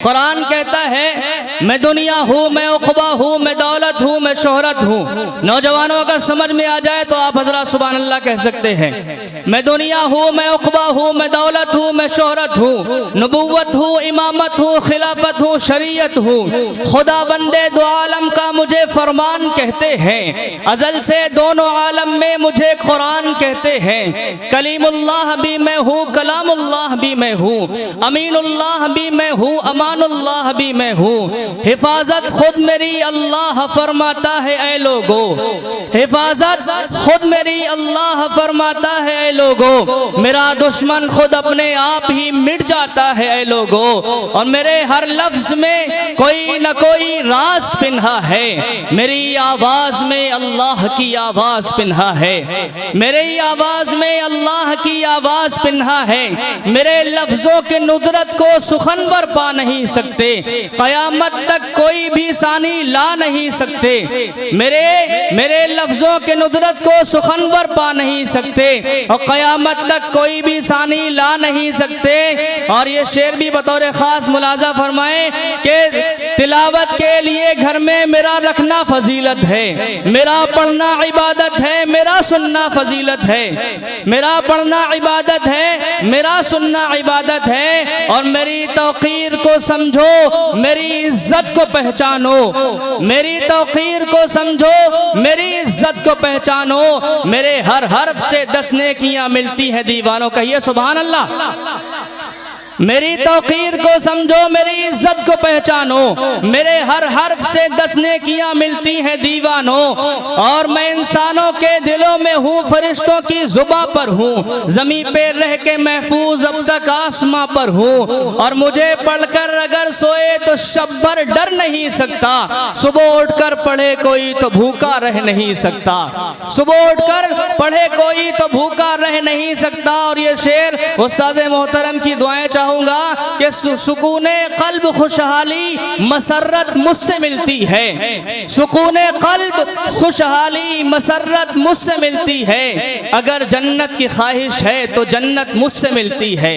कुरान कहता है मैं दुनिया हूँ, मैं उक़बा हूँ, मैं दौलत हूँ, मैं शोहरत हूँ। नौजवानों अगर समझ में आ जाए तो आप हज़रत सुभान अल्लाह कह सकते हैं। मैं दुनिया हूँ, मैं उक़बा हूँ, मैं दौलत हूँ, मैं शोहरत हूँ, नबूवत हूँ, इमामत हूँ, खिलाफत हूँ, शरीयत हूँ। खुदा बंदे दो आलम का मुझे फरमान कहते हैं। अज़ल से दोनों आलम में मुझे कुरान कहते हैं। कलीमुल्लाह भी मैं हूँ, कलामुल्लाह भी मैं हूँ, अमीनुल्लाह भी मैं हूँ, अल्लाह भी मैं हूँ। हिफाजत खुद मेरी अल्लाह फरमाता है ऐ लोगो, हिफाजत खुद मेरी अल्लाह फरमाता है ऐ लोगो। मेरा दुश्मन खुद अपने आप ही मिट जाता है ऐ लोगो। और मेरे हर लफ्ज में कोई न कोई राज पिन्हा है। मेरी आवाज में अल्लाह की आवाज पिन्हा है, मेरी आवाज में अल्लाह की आवाज पिन्हा है। मेरे लफ्जों के नुदरत को सुखनवर पा नहीं सकते, कयामत तक कोई भी सानी ला नहीं सकते। मेरे लफ्जों के नुदरत को सुखनवर पा नहीं सकते और कयामत तक कोई भी सानी ला नहीं सकते। और ये शेर भी बतौर खास मुलाजा फरमाए कि तिलावत के लिए घर में मेरा रखना फजीलत है, मेरा पढ़ना इबादत है, मेरा सुनना फजीलत है। मेरा पढ़ना इबादत है, मेरा सुनना इबादत है। और मेरी तौकीर को समझो, मेरी इज्जत को पहचानो, मेरी तौकीर को समझो, मेरी इज्जत को पहचानो। मेरे हर हर्फ से 10 नेकियां मिलती हैं दीवानों, कहिए सुभान अल्लाह। मेरी तौकीर को समझो, मेरी इज्जत को पहचानो। मेरे हर हर्फ से 10 नेकियां मिलती हैं दीवानों। और मैं इंसानों के दिलों में हूँ, फरिश्तों की जुबां पर हूँ, जमीन पे रह के महफूज अब तक आसमां पर हूँ। और मुझे पढ़कर अगर सोए तो शब भर डर नहीं सकता, सुबह उठकर पढ़े कोई तो भूखा रह नहीं सकता, सुबह उठकर पढ़े कोई तो भूखा रह नहीं सकता। और ये शेर उस्ताद मोहतरम की दुआएं चाहूंगा कि सुकूने कल्ब खुशहाली मसरत मुझसे मिलती है, सुकूने कल्ब खुशहाली मसरत मुझसे मिलती है। अगर जन्नत की ख्वाहिश है तो जन्नत मुझसे मिलती है,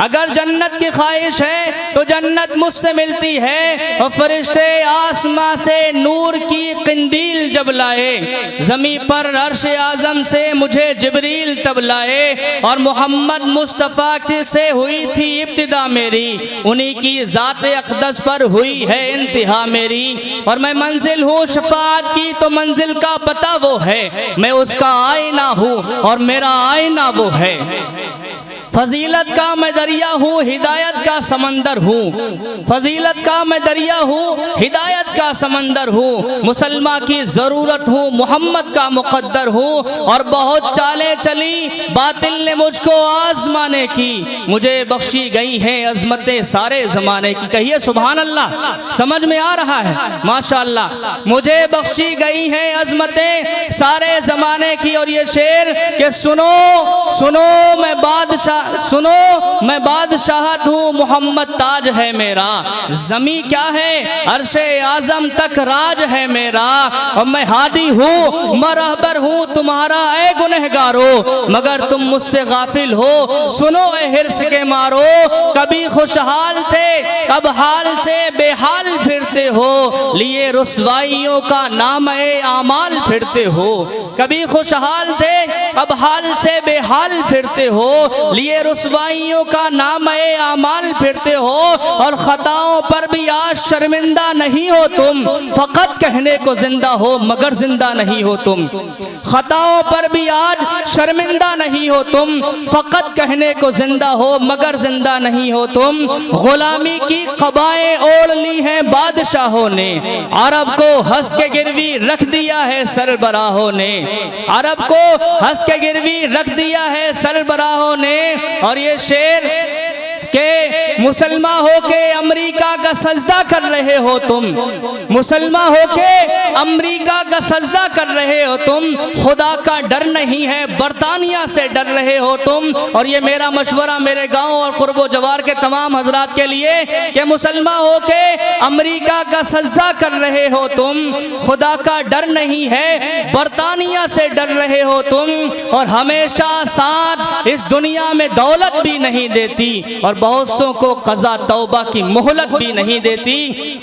अगर जन्नत की ख्वाहिश है तो जन्नत मुझसे मिलती है। और फरिश्ते आसमां से नूर की किंदील जब लाए, जमी पर अर्श आजम से मुझे जिब्रील तब लाए। और मोहम्मद मुस्तफ़ा से हुई थी इब्तिदा मेरी, उन्हीं की ज़ात अक़दस पर हुई है इंतहा मेरी। और मैं मंजिल हूँ शफ़ाअत की तो मंजिल का पता वो है, मैं उसका आईना हूँ और मेरा आईना वो है। फजीलत का मैं दरिया हूँ, हिदायत का समंदर हूँ, फजीलत का मैं दरिया हूँ, हिदायत का समंदर हूँ। मुसलमान की ज़रूरत हूँ, मोहम्मद का मुक़द्दर हूँ। और बहुत चालें चली बातिल ने मुझको आज़माने की, मुझे बख्शी गई हैं अज़मतें सारे ज़माने की, कहिए सुभान अल्लाह। समझ में आ रहा है माशाअल्लाह। मुझे बख्शी गई हैं अज़मतें सारे ज़माने की। और ये शेर कि सुनो सुनो मैं बादशाह, सुनो मैं बादशाहत हूँ, मोहम्मद ताज है मेरा। जमी क्या है, अर्शे आजम तक राज है मेरा। और मैं हादी हूँ, मरहबर हूँ तुम्हारा ए गुनहगारो, मगर तुम मुझसे गाफिल हो, सुनो ए हिर्स के मारो। कभी खुशहाल थे अब हाल से बेहाल फिरते हो, लिए रुसवाइयों का नाम ए आमाल फिरते हो। कभी खुशहाल थे अब हाल से बेहाल फिरते हो, लिए रुसवाइयों का नाम ए आमाल फिरते हो। और खताओं पर भी आज शर्मिंदा नहीं हो तुम, फकत कहने को जिंदा हो मगर जिंदा नहीं हो तुम। खताओं पर भी आज शर्मिंदा नहीं हो तुम, फकत कहने को जिंदा हो मगर जिंदा नहीं हो तुम। गुलामी की क़बाएं ओढ़ ली हैं बादशाहों ने, अरब को हंस के गिरवी रख दिया है सरबराहों ने, अरब को हंस के गिरवी रख दिया है सरबराहों ने। और ये शेर के मुसलमान हो के अमेरिका का सजदा कर रहे हो तुम, मुसलमान होके अमेरिका का सजदा कर रहे हो तुम, खुदा का डर नहीं है, बरतानिया से डर रहे हो तुम। और ये मेरा मशवरा मेरे गांव और कुर्बो जवार के तमाम हजरात के लिए कि मुसलमान होके अमेरिका का सजदा कर रहे हो तुम, खुदा का डर नहीं है, बरतानिया से डर रहे हो तुम। और हमेशा साथ इस दुनिया में दौलत भी नहीं देती और बहुत सौ को कज़ा तौबा की मोहलत भी नहीं देती,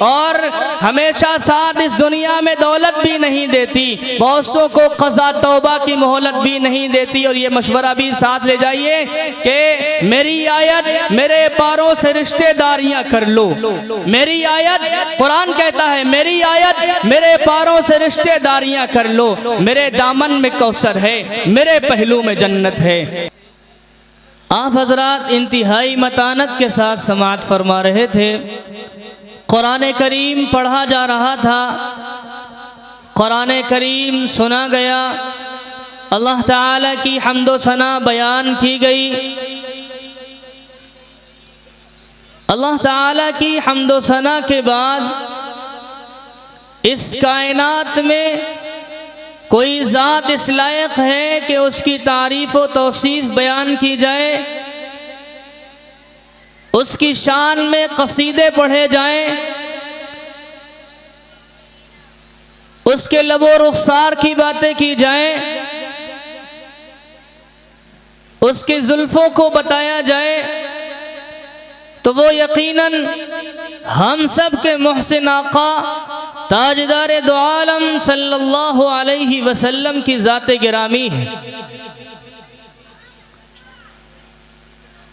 और हमेशा साथ इस दुनिया में दौलत भी नहीं देती, बहुत सौ को कज़ा तौबा की मोहलत भी नहीं देती। और ये मशवरा भी साथ ले जाइए कि मेरी आयत मेरे पारों से रिश्तेदारियां कर लो, मेरी आयत कुरान कहता है मेरी आयत मेरे पारों से रिश्तेदारियां कर लो, मेरे दामन में कौसर है, मेरे पहलू में जन्नत है। आप हजरात इंतहाई मतानत के साथ समाअत फरमा रहे थे। कुरान करीम पढ़ा जा रहा था, कुरान करीम सुना गया, अल्लाह ताला की हम्दो सना बयान की गई। अल्लाह ताला की हम्दो सना के बाद इस कायनात में कोई ज़ात इस लायक है कि उसकी तारीफ़ व तौसीफ़ बयान की जाए, उसकी शान में कसीदे पढ़े जाएं, उसके लबो रुखसार की बातें की जाएं, उसकी जुल्फ़ों को बताया जाए, तो वो यकीनन हम सब के मोहसिन आका ताजदार दो आलम सल्लल्लाहु अलैहि वसल्लम की ज़ात गिरामी है।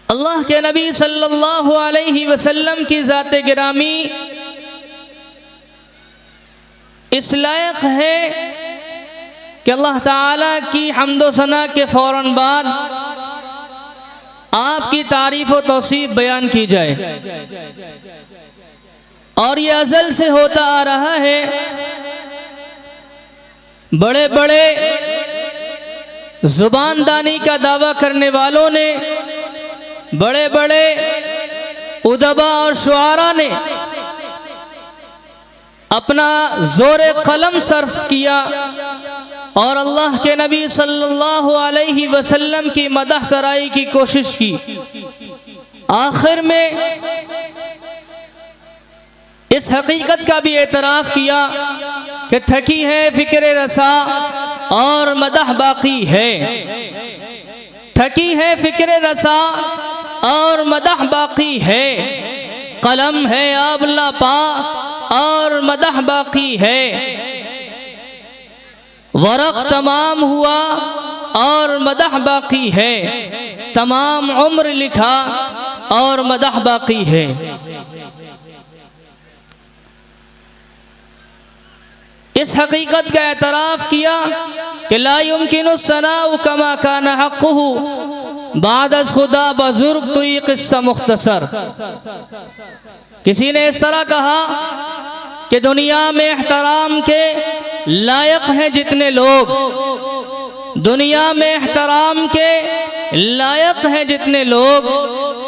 अल्लाह के नबी सल्लल्लाहु अलैहि वसल्लम की ज़ात गिरामी इस लायक है कि अल्लाह ताला की हम्दो सना के फ़ौरन बाद आपकी तारीफ़ व तौसीफ़ बयान की जाए। और ये अज़ल से होता आ रहा है। बड़े बड़े ज़ुबानदानी का दावा करने वालों ने, बड़े बड़े उदबा और शुआरा ने अपना ज़ोर कलम सर्फ किया और अल्लाह के नबी सल्लल्लाहु अलैहि वसल्लम की मदह सराई की कोशिश की। आखिर में इस हकीकत का भी एतराफ़ किया कि थकी है फ़िक्र रसा और मदह बाकी है, थकी है फ़िक्र रसा और मदह बाकी है, कलम है आबला पा और मदह बाकी है, वरक़ तमाम हुआ और मदह बाकी है, तमाम उम्र लिखा और मदह बाकी है। इस हकीकत का एतराफ़ किया कि ला युमकिनु सनाउ कमा काना हक़्क़ुहु बाद अज़ खुदा बजुर्ग तो ये किस्सा मुख्तसर। किसी ने इस तरह कहा कि दुनिया में एहतराम के लायक हैं जितने लोग, दुनिया में एहतराम के लायक हैं जितने लोग,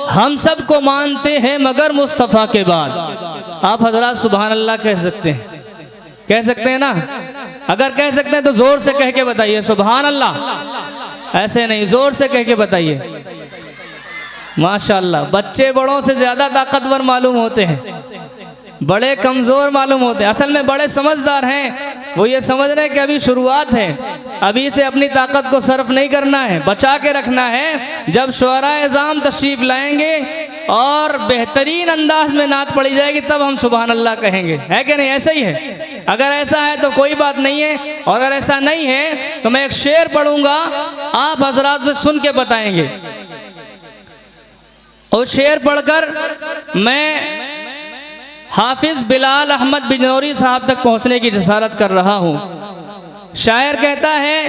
हम सबको मानते हैं मगर मुस्तफ़ा के बाद। आप हजरात सुभान अल्लाह कह सकते हैं, कह सकते हैं ना? अगर कह सकते हैं तो जोर से कह के बताइए सुभान अल्लाह। ऐसे नहीं, जोर से कह के बताइए। माशाअल्लाह, बच्चे बड़ों से ज्यादा ताकतवर मालूम होते हैं, बड़े कमजोर मालूम होते हैं। असल में बड़े समझदार हैं, वो ये समझ रहे हैं कि अभी शुरुआत है, अभी से अपनी ताकत को सर्फ नहीं करना है, बचा के रखना है। जब शुअरा इज़ाम तशरीफ लाएंगे और बेहतरीन अंदाज में नात पढ़ी जाएगी तब हम सुभान अल्लाह कहेंगे, है कि नहीं? ऐसा ही है। अगर ऐसा है तो कोई बात नहीं है, और अगर ऐसा नहीं है तो मैं एक शेर पढ़ूंगा, आप हजरात से सुन के बताएंगे। और शेर पढ़कर मैं हाफिज बिलाल अहमद बिजनौरी साहब तक पहुंचने की जसारत कर रहा हूं। शायर कहता है,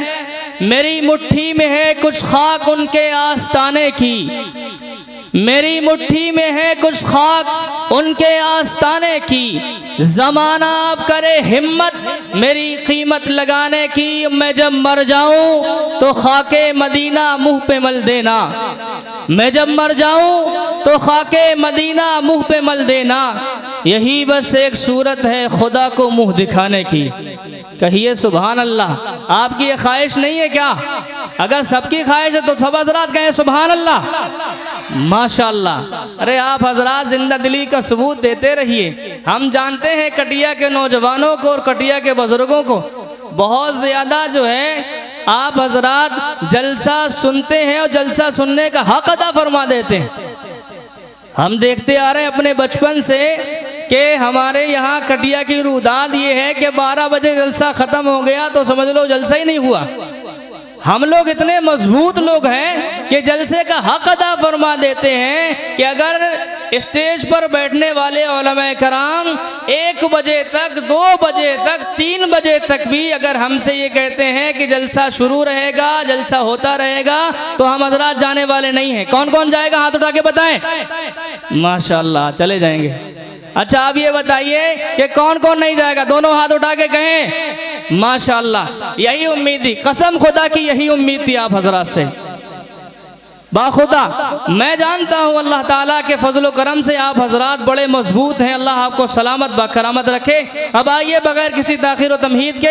मेरी मुट्ठी में है कुछ खाक उनके आस्ताने की, मेरी मुट्ठी में है कुछ खाक उनके आस्ताने की, ज़माना अब करे हिम्मत मेरी कीमत लगाने की, मैं जब मर जाऊं तो खाके मदीना मुंह पे मल देना, मैं जब मर जाऊं तो खाके मदीना मुंह पे मल देना। यही बस एक सूरत है खुदा को मुंह दिखाने की। कहिए सुभान अल्लाह। आपकी ये ख्वाहिश नहीं है क्या? अगर सबकी ख्वाहिश है तो सब हजरात कहें सुभान अल्लाह। माशाअल्लाह। अरे आप हजरात जिंदा दिली का सबूत देते रहिए। हम जानते हैं कटिया के नौजवानों को और कटिया के बुजुर्गों को बहुत ज़्यादा जो है आप हजरात जलसा सुनते हैं और जलसा सुनने का हक अदा फरमा देते हैं। हम देखते आ रहे हैं अपने बचपन से कि हमारे यहाँ कटिया की रुदाद ये है कि 12 बजे जलसा ख़त्म हो गया तो समझ लो जलसा ही नहीं हुआ। हम लोग इतने मजबूत लोग हैं कि जलसे का हक अदा फरमा देते हैं कि अगर स्टेज पर बैठने वाले उलमाए कराम 1 बजे तक, 2 बजे तक, 3 बजे तक भी अगर हमसे ये कहते हैं कि जलसा शुरू रहेगा, जलसा होता रहेगा, तो हम हजरात जाने वाले नहीं हैं। कौन कौन जाएगा हाथ उठा के बताएं। माशाअल्लाह, चले जाएंगे। अच्छा आप ये बताइए कि कौन कौन नहीं जाएगा, दोनों हाथ उठा के कहें। माशाअल्लाह, यही उम्मीद थी, कसम खुदा की यही उम्मीद थी आप हजरात से। बाखुदा मैं जानता हूँ अल्लाह ताला के फजल करम से आप हजरात बड़े मजबूत हैं। अल्लाह आपको सलामत बाकरामत रखे। अब आइए बगैर किसी ताखीर व तमहीद के